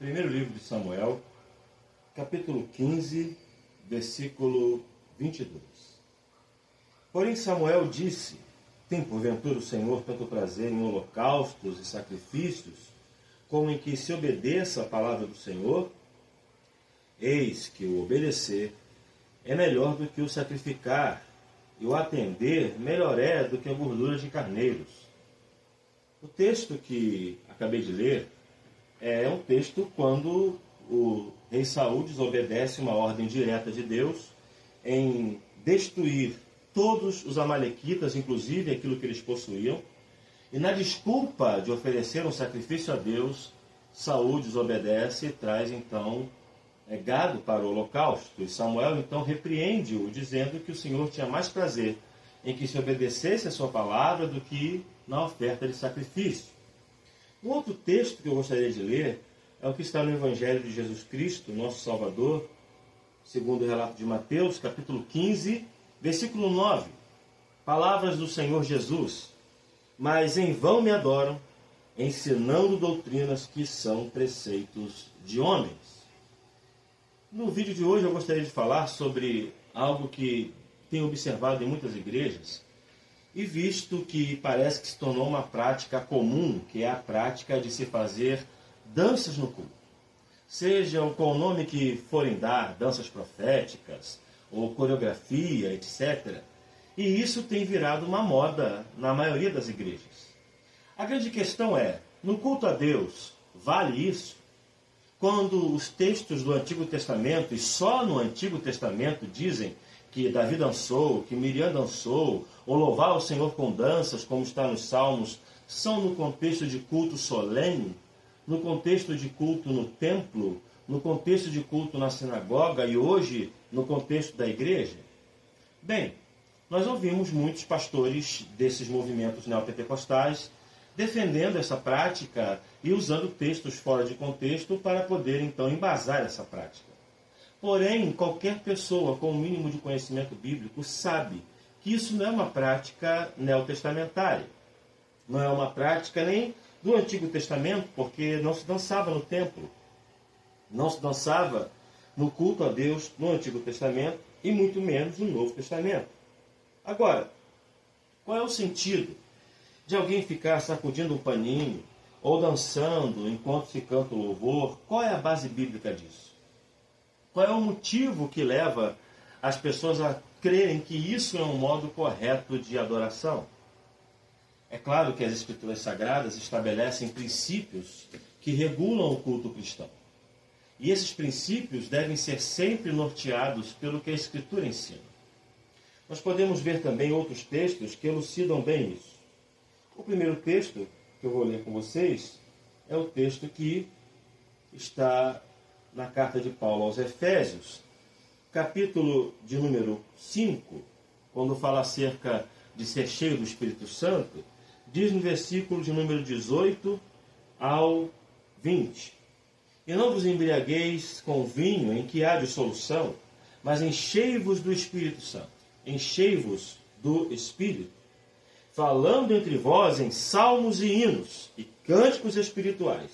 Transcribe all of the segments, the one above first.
Primeiro livro de Samuel, capítulo 15, versículo 22. Porém Samuel disse: tem porventura o Senhor tanto prazer em holocaustos e sacrifícios, como em que se obedeça a palavra do Senhor? Eis que o obedecer é melhor do que o sacrificar, e o atender melhor é do que a gordura de carneiros. O texto que acabei de ler é um texto quando o rei Saul desobedece uma ordem direta de Deus em destruir todos os amalequitas, inclusive aquilo que eles possuíam, e na desculpa de oferecer um sacrifício a Deus, Saul desobedece e traz então gado para o holocausto. E Samuel então repreende-o, dizendo que o Senhor tinha mais prazer em que se obedecesse a sua palavra do que na oferta de sacrifício. Um outro texto que eu gostaria de ler é o que está no Evangelho de Jesus Cristo, nosso Salvador, segundo o relato de Mateus, capítulo 15, versículo 9. Palavras do Senhor Jesus: mas em vão me adoram, ensinando doutrinas que são preceitos de homens. No vídeo de hoje eu gostaria de falar sobre algo que tenho observado em muitas igrejas e visto que parece que se tornou uma prática comum, que é a prática de se fazer danças no culto. Sejam com o nome que forem dar, danças proféticas ou coreografia, etc. E isso tem virado uma moda na maioria das igrejas. A grande questão é, no culto a Deus, vale isso? Quando os textos do Antigo Testamento, e só no Antigo Testamento, dizem que Davi dançou, que Miriam dançou, ou louvar o Senhor com danças, como está nos Salmos, são no contexto de culto solene, no contexto de culto no templo, no contexto de culto na sinagoga e hoje no contexto da igreja? Bem, nós ouvimos muitos pastores desses movimentos neopentecostais defendendo essa prática e usando textos fora de contexto para poder então embasar essa prática. Porém, qualquer pessoa com o mínimo de conhecimento bíblico sabe que isso não é uma prática neotestamentária. Não é uma prática nem do Antigo Testamento, porque não se dançava no templo. Não se dançava no culto a Deus no Antigo Testamento e muito menos no Novo Testamento. Agora, qual é o sentido de alguém ficar sacudindo um paninho ou dançando enquanto se canta o louvor? Qual é a base bíblica disso? Qual é o motivo que leva as pessoas a crerem que isso é um modo correto de adoração? É claro que as Escrituras Sagradas estabelecem princípios que regulam o culto cristão. E esses princípios devem ser sempre norteados pelo que a Escritura ensina. Nós podemos ver também outros textos que elucidam bem isso. O primeiro texto que eu vou ler com vocês é o texto que está na carta de Paulo aos Efésios, capítulo de número 5, quando fala acerca de ser cheio do Espírito Santo, diz no versículo de número 18 ao 20: e não vos embriagueis com vinho em que há dissolução, mas enchei-vos do Espírito Santo, enchei-vos do Espírito, falando entre vós em salmos e hinos e cânticos espirituais,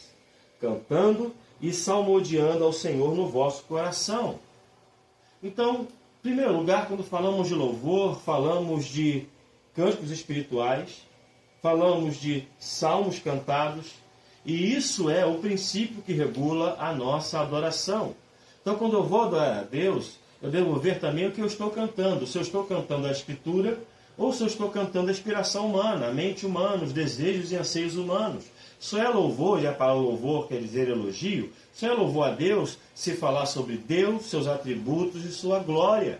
cantando e salmodiando ao Senhor no vosso coração. Então, em primeiro lugar, quando falamos de louvor, falamos de cânticos espirituais, falamos de salmos cantados, e isso é o princípio que regula a nossa adoração. Então, quando eu vou adorar a Deus, eu devo ver também o que eu estou cantando. Se eu estou cantando a Escritura, ou se eu estou cantando a inspiração humana, a mente humana, os desejos e anseios humanos. Só é louvor, e a palavra louvor quer dizer elogio, só é louvor a Deus se falar sobre Deus, seus atributos e sua glória.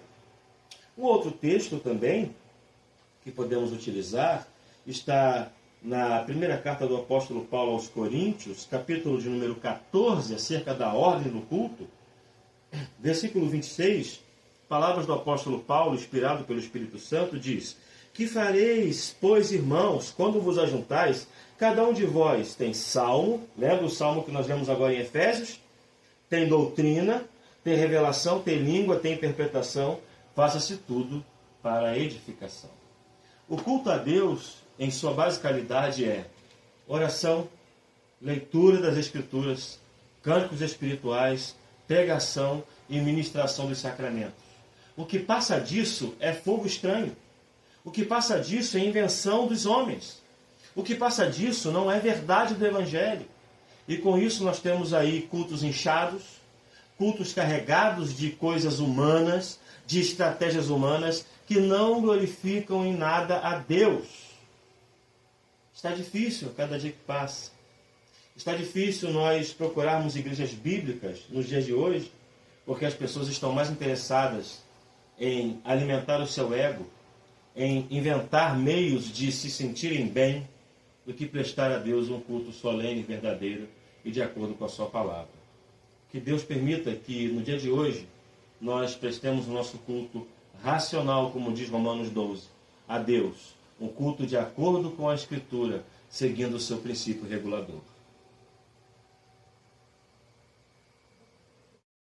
Um outro texto também que podemos utilizar está na primeira carta do apóstolo Paulo aos Coríntios, capítulo de número 14, acerca da ordem do culto. Versículo 26, palavras do apóstolo Paulo, inspirado pelo Espírito Santo, diz: que fareis, pois, irmãos, quando vos ajuntais, cada um de vós tem salmo, lembra o salmo que nós lemos agora em Efésios? Tem doutrina, tem revelação, tem língua, tem interpretação, faça-se tudo para a edificação. O culto a Deus, em sua basicalidade, é oração, leitura das Escrituras, cânticos espirituais, pregação e ministração dos sacramentos. O que passa disso é fogo estranho. O que passa disso é invenção dos homens. O que passa disso não é verdade do Evangelho. E com isso nós temos aí cultos inchados, cultos carregados de coisas humanas, de estratégias humanas, que não glorificam em nada a Deus. Está difícil a cada dia que passa. Está difícil nós procurarmos igrejas bíblicas nos dias de hoje, porque as pessoas estão mais interessadas em alimentar o seu ego, em inventar meios de se sentirem bem, do que prestar a Deus um culto solene, verdadeiro e de acordo com a sua palavra. Que Deus permita que no dia de hoje nós prestemos o nosso culto racional, como diz Romanos 12, a Deus, um culto de acordo com a Escritura, seguindo o seu princípio regulador.